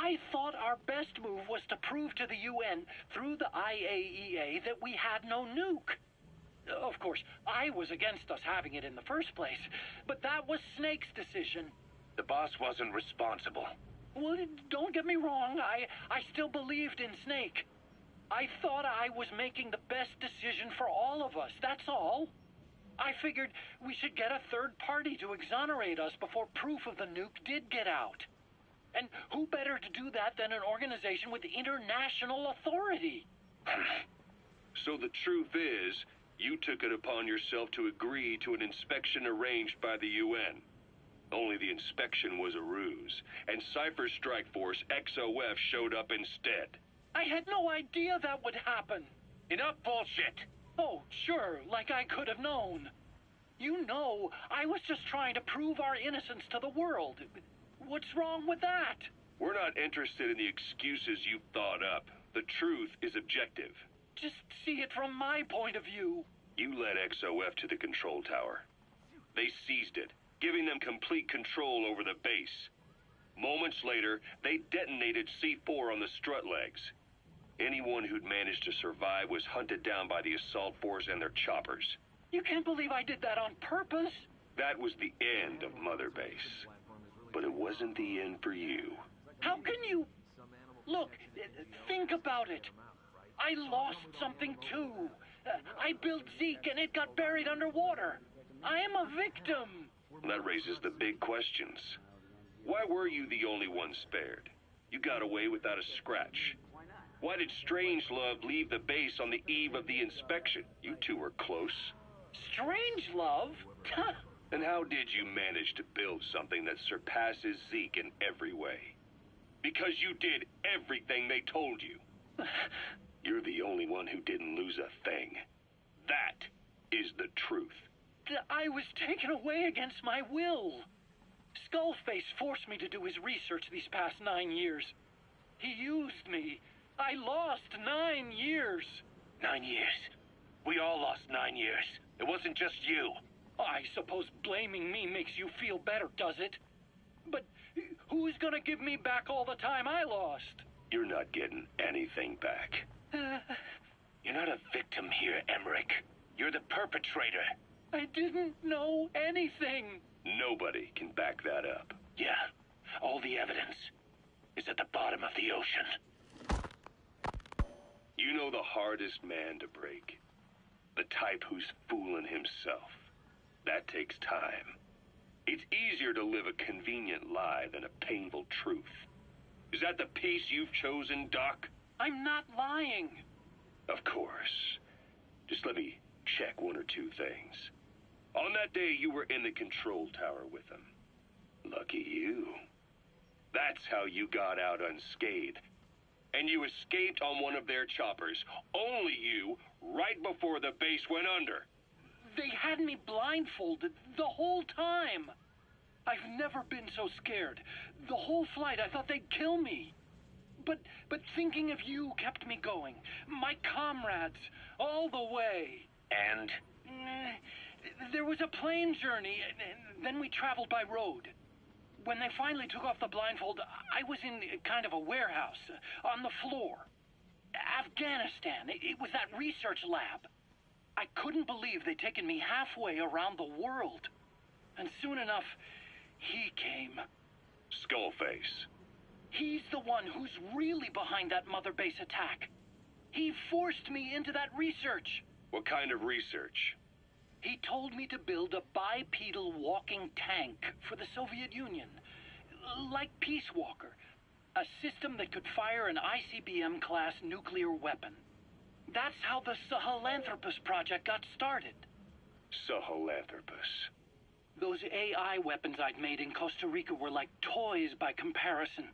I thought our best move was to prove to the UN through the IAEA that we had no nuke. Of course, I was against us having it in the first place, but that was Snake's decision. The boss wasn't responsible. Well, don't get me wrong, I still believed in Snake. I thought I was making the best decision for all of us, that's all. I figured we should get a third party to exonerate us before proof of the nuke did get out. And who better to do that than an organization with international authority? So the truth is, you took it upon yourself to agree to an inspection arranged by the UN. Only the inspection was a ruse, and Cypher Strike Force XOF showed up instead. I had no idea that would happen. Enough bullshit! Oh, sure, like I could have known. You know, I was just trying to prove our innocence to the world. What's wrong with that? We're not interested in the excuses you've thought up. The truth is objective. Just see it from my point of view. You led XOF to the control tower. They seized it, giving them complete control over the base. Moments later, they detonated C4 on the strut legs. Anyone who'd managed to survive was hunted down by the assault force and their choppers. You can't believe I did that on purpose. That was the end of Mother Base. But it wasn't the end for you. How can you... Look, think about it. I lost something too. I built Zeke and it got buried underwater. I am a victim. That raises the big questions. Why were you the only one spared? You got away without a scratch. Why did Strangelove leave the base on the eve of the inspection? You two were close. Strangelove? And how did you manage to build something that surpasses Zeke in every way? Because you did everything they told you. You're the only one who didn't lose a thing. That is the truth. I was taken away against my will. Skullface forced me to do his research these past 9 years. He used me. I lost 9 years. 9 years? We all lost 9 years. It wasn't just you. I suppose blaming me makes you feel better, does it? But who's gonna give me back all the time I lost? You're not getting anything back. You're not a victim here, Emmerich. You're the perpetrator. I didn't know anything. Nobody can back that up. Yeah, all the evidence is at the bottom of the ocean. You know the hardest man to break. The type who's fooling himself. That takes time. It's easier to live a convenient lie than a painful truth. Is that the piece you've chosen, Doc? I'm not lying. Of course. Just let me check one or two things. On that day, you were in the control tower with them. Lucky you. That's how you got out unscathed. And you escaped on one of their choppers. Only you, right before the base went under. They had me blindfolded the whole time. I've never been so scared. The whole flight, I thought they'd kill me. But thinking of you kept me going. My comrades, all the way. And? There was a plane journey, and then we traveled by road. When they finally took off the blindfold, I was in kind of a warehouse, on the floor. Afghanistan, it was that research lab. I couldn't believe they'd taken me halfway around the world. And soon enough, he came. Skullface. He's the one who's really behind that Mother Base attack. He forced me into that research. What kind of research? He told me to build a bipedal walking tank for the Soviet Union. Like Peace Walker. A system that could fire an ICBM-class nuclear weapon. That's how the Sahelanthropus project got started. Sahelanthropus. Those AI weapons I'd made in Costa Rica were like toys by comparison.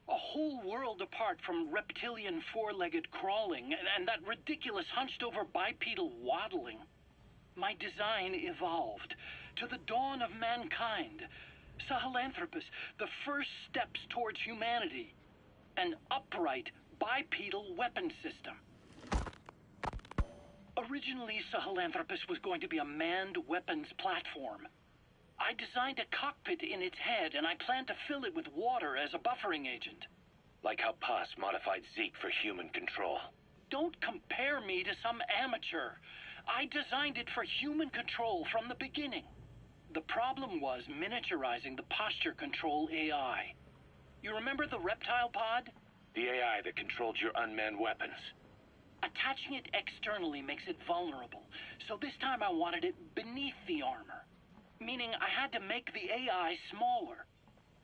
A whole world apart from reptilian four-legged crawling and that ridiculous hunched-over bipedal waddling. My design evolved. To the dawn of mankind. Sahelanthropus, the first steps towards humanity. An upright bipedal weapon system. Originally, Sahelanthropus was going to be a manned weapons platform. I designed a cockpit in its head, and I planned to fill it with water as a buffering agent. Like how Paz modified Zeke for human control. Don't compare me to some amateur. I designed it for human control from the beginning. The problem was miniaturizing the posture control AI. You remember the reptile pod? The AI that controlled your unmanned weapons. Attaching it externally makes it vulnerable, so this time I wanted it beneath the armor. Meaning I had to make the AI smaller.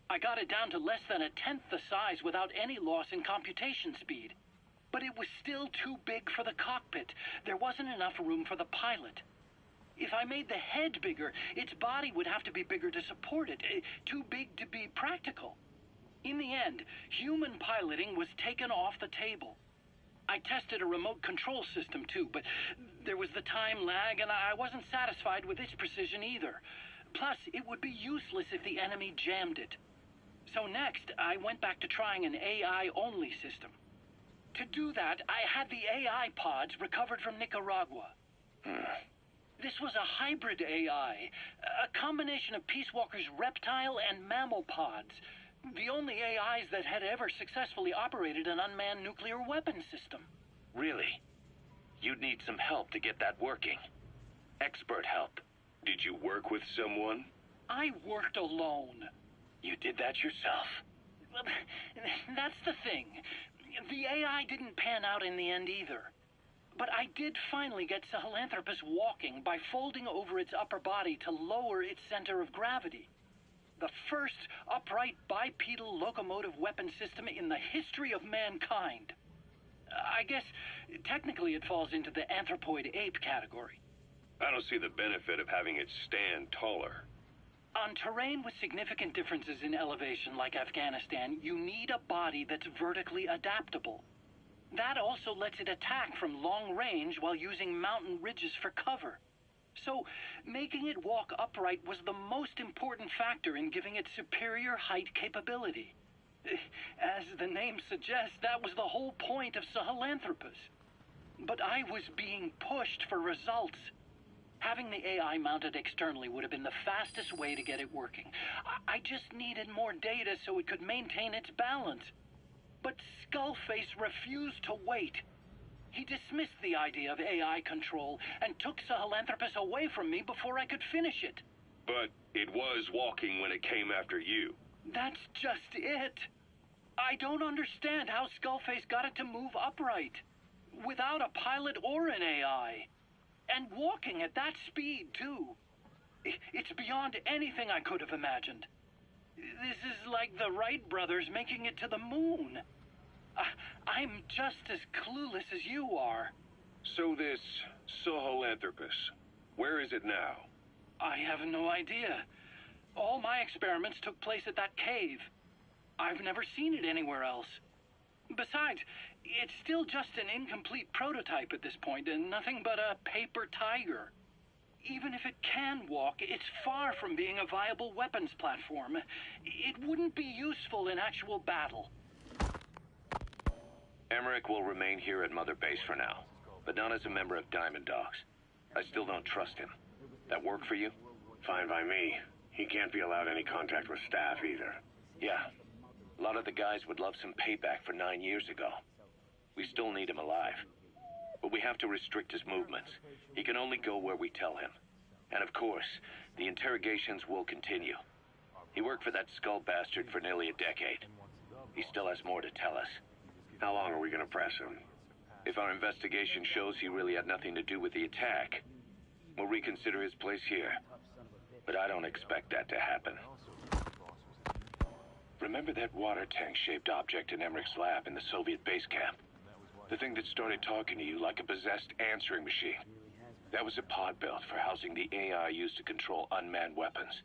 I got it down to less than a tenth the size without any loss in computation speed. But it was still too big for the cockpit. There wasn't enough room for the pilot. If I made the head bigger, its body would have to be bigger to support it. Too big to be practical. In the end, human piloting was taken off the table. I tested a remote control system too, but there was the time lag and I wasn't satisfied with its precision either. Plus, it would be useless if the enemy jammed it. So next, I went back to trying an AI-only system. To do that, I had the AI pods recovered from Nicaragua. This was a hybrid AI, a combination of Peace Walker's reptile and mammal pods. The only AIs that had ever successfully operated an unmanned nuclear weapon system. Really? You'd need some help to get that working. Expert help. Did you work with someone? I worked alone. You did that yourself? That's the thing. The AI didn't pan out in the end either. But I did finally get Sahelanthropus walking by folding over its upper body to lower its center of gravity. The first upright bipedal locomotive weapon system in the history of mankind. I guess, technically it falls into the anthropoid ape category. I don't see the benefit of having it stand taller. On terrain with significant differences in elevation like Afghanistan, you need a body that's vertically adaptable. That also lets it attack from long range while using mountain ridges for cover. So, making it walk upright was the most important factor in giving it superior height capability. As the name suggests, that was the whole point of Sahelanthropus. But I was being pushed for results. Having the AI mounted externally would have been the fastest way to get it working. I just needed more data so it could maintain its balance. But Skullface refused to wait. He dismissed the idea of AI control and took Sahelanthropus away from me before I could finish it. But it was walking when it came after you. That's just it. I don't understand how Skullface got it to move upright, without a pilot or an AI. And walking at that speed, too. It's beyond anything I could have imagined. This is like the Wright brothers making it to the moon. I'm just as clueless as you are. So this Sahelanthropus, where is it now? I have no idea. All my experiments took place at that cave. I've never seen it anywhere else. Besides, it's still just an incomplete prototype at this point, and nothing but a paper tiger. Even if it can walk, it's far from being a viable weapons platform. It wouldn't be useful in actual battle. Emmerich will remain here at Mother Base for now, but not as a member of Diamond Dogs. I still don't trust him. That work for you? Fine by me. He can't be allowed any contact with staff either. Yeah. A lot of the guys would love some payback for 9 years ago. We still need him alive. But we have to restrict his movements. He can only go where we tell him. And of course, the interrogations will continue. He worked for that skull bastard for nearly a decade. He still has more to tell us. How long are we gonna press him? If our investigation shows he really had nothing to do with the attack, we'll reconsider his place here. But I don't expect that to happen. Remember that water tank-shaped object in Emmerich's lab in the Soviet base camp? The thing that started talking to you like a possessed answering machine. That was a pod built for housing the AI used to control unmanned weapons.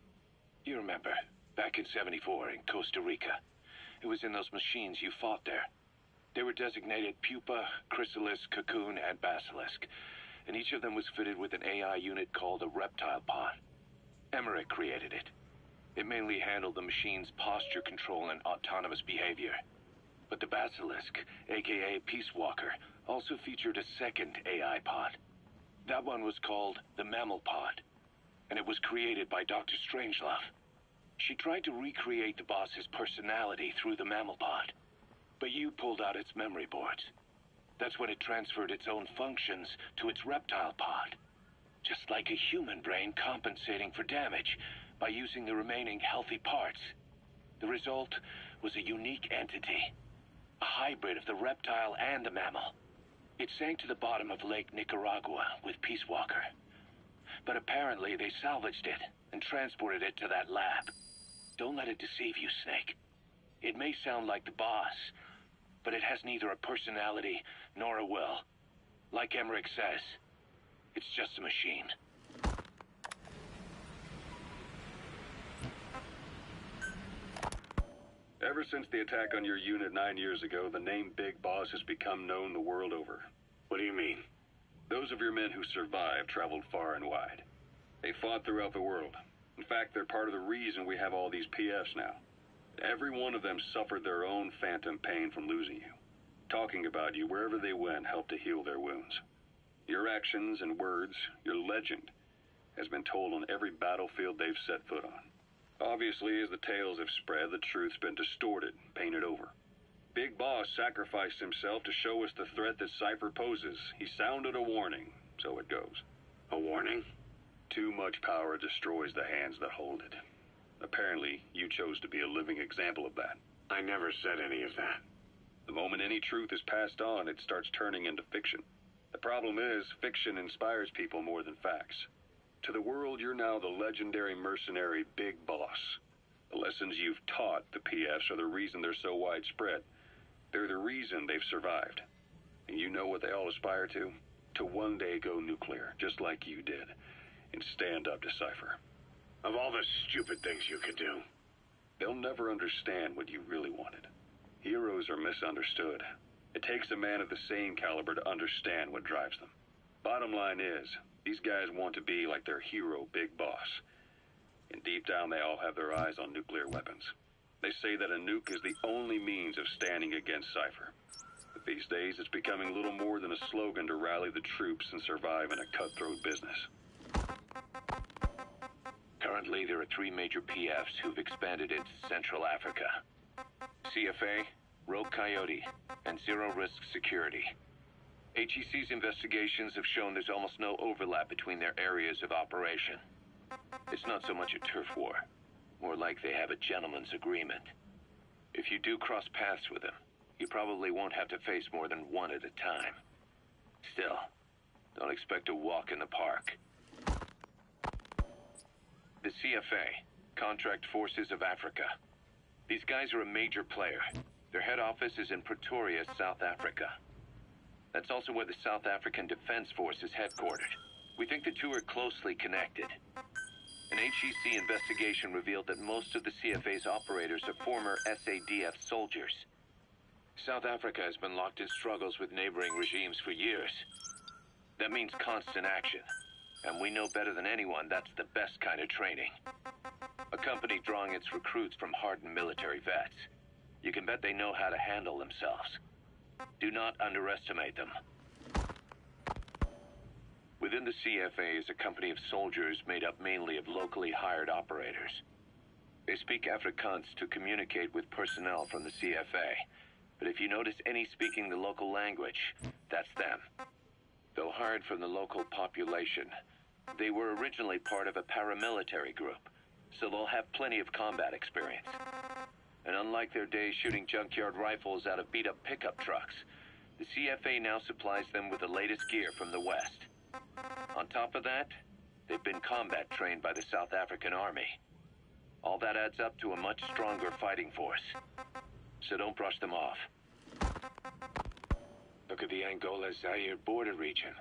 You remember, back in '74 in Costa Rica. It was in those machines you fought there. They were designated Pupa, Chrysalis, Cocoon, and Basilisk, and each of them was fitted with an AI unit called a reptile pod. Emmerich created it. It mainly handled the machine's posture control and autonomous behavior. But the Basilisk, aka Peace Walker, also featured a second AI pod. That one was called the Mammal Pod, and it was created by Dr. Strangelove. She tried to recreate the boss's personality through the Mammal Pod. But you pulled out its memory boards. That's when it transferred its own functions to its reptile pod. Just like a human brain compensating for damage by using the remaining healthy parts. The result was a unique entity. A hybrid of the reptile and the mammal. It sank to the bottom of Lake Nicaragua with Peace Walker. But apparently they salvaged it and transported it to that lab. Don't let it deceive you, Snake. It may sound like the boss, but it has neither a personality nor a will. Like Emmerich says, it's just a machine. Ever since the attack on your unit 9 years ago, the name Big Boss has become known the world over. What do you mean? Those of your men who survived traveled far and wide. They fought throughout the world. In fact, they're part of the reason we have all these PFs now. Every one of them suffered their own phantom pain from losing you. Talking about you wherever they went helped to heal their wounds. Your actions and words, your legend, has been told on every battlefield they've set foot on. Obviously, as the tales have spread, the truth's been distorted, painted over. Big Boss sacrificed himself to show us the threat that Cypher poses. He sounded a warning, so it goes. A warning? Too much power destroys the hands that hold it. Apparently, you chose to be a living example of that. I never said any of that. The moment any truth is passed on, it starts turning into fiction. The problem is, fiction inspires people more than facts. To the world, you're now the legendary mercenary Big Boss. The lessons you've taught the PFs are the reason they're so widespread. They're the reason they've survived. And you know what they all aspire to? To one day go nuclear, just like you did, and stand up to Cypher. Of all the stupid things you could do. They'll never understand what you really wanted. Heroes are misunderstood. It takes a man of the same caliber to understand what drives them. Bottom line is, these guys want to be like their hero, Big Boss. And deep down, they all have their eyes on nuclear weapons. They say that a nuke is the only means of standing against Cypher. But these days, it's becoming little more than a slogan to rally the troops and survive in a cutthroat business. Currently, there are 3 major PFs who've expanded into Central Africa. CFA, Rogue Coyote, and Zero Risk Security. HEC's investigations have shown there's almost no overlap between their areas of operation. It's not so much a turf war, more like they have a gentleman's agreement. If you do cross paths with them, you probably won't have to face more than one at a time. Still, don't expect a walk in the park. The CFA, Contract Forces of Africa. These guys are a major player. Their head office is in Pretoria, South Africa. That's also where the South African Defense Force is headquartered. We think the two are closely connected. An HEC investigation revealed that most of the CFA's operators are former SADF soldiers. South Africa has been locked in struggles with neighboring regimes for years. That means constant action. And we know better than anyone that's the best kind of training. A company drawing its recruits from hardened military vets. You can bet they know how to handle themselves. Do not underestimate them. Within the CFA is a company of soldiers made up mainly of locally hired operators. They speak Afrikaans to communicate with personnel from the CFA. But if you notice any speaking the local language, that's them. Though hired from the local population, they were originally part of a paramilitary group, so they'll have plenty of combat experience. And unlike their days shooting junkyard rifles out of beat-up pickup trucks, the CFA now supplies them with the latest gear from the West. On top of that, they've been combat trained by the South African Army. All that adds up to a much stronger fighting force. So don't brush them off. Look at the Angola-Zaire border region.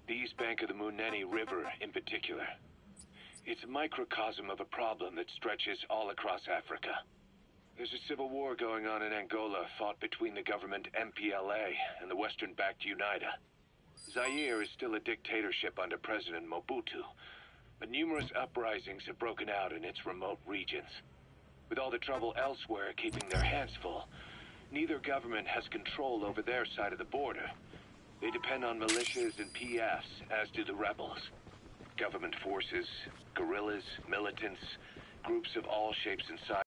The east bank of the Munene River in particular. It's a microcosm of a problem that stretches all across Africa. There's a civil war going on in Angola, fought between the government MPLA and the Western-backed UNITA. Zaire is still a dictatorship under President Mobutu, but numerous uprisings have broken out in its remote regions. With all the trouble elsewhere keeping their hands full, neither government has control over their side of the border. They depend on militias and PFs, as do the rebels. Government forces, guerrillas, militants, groups of all shapes and sizes.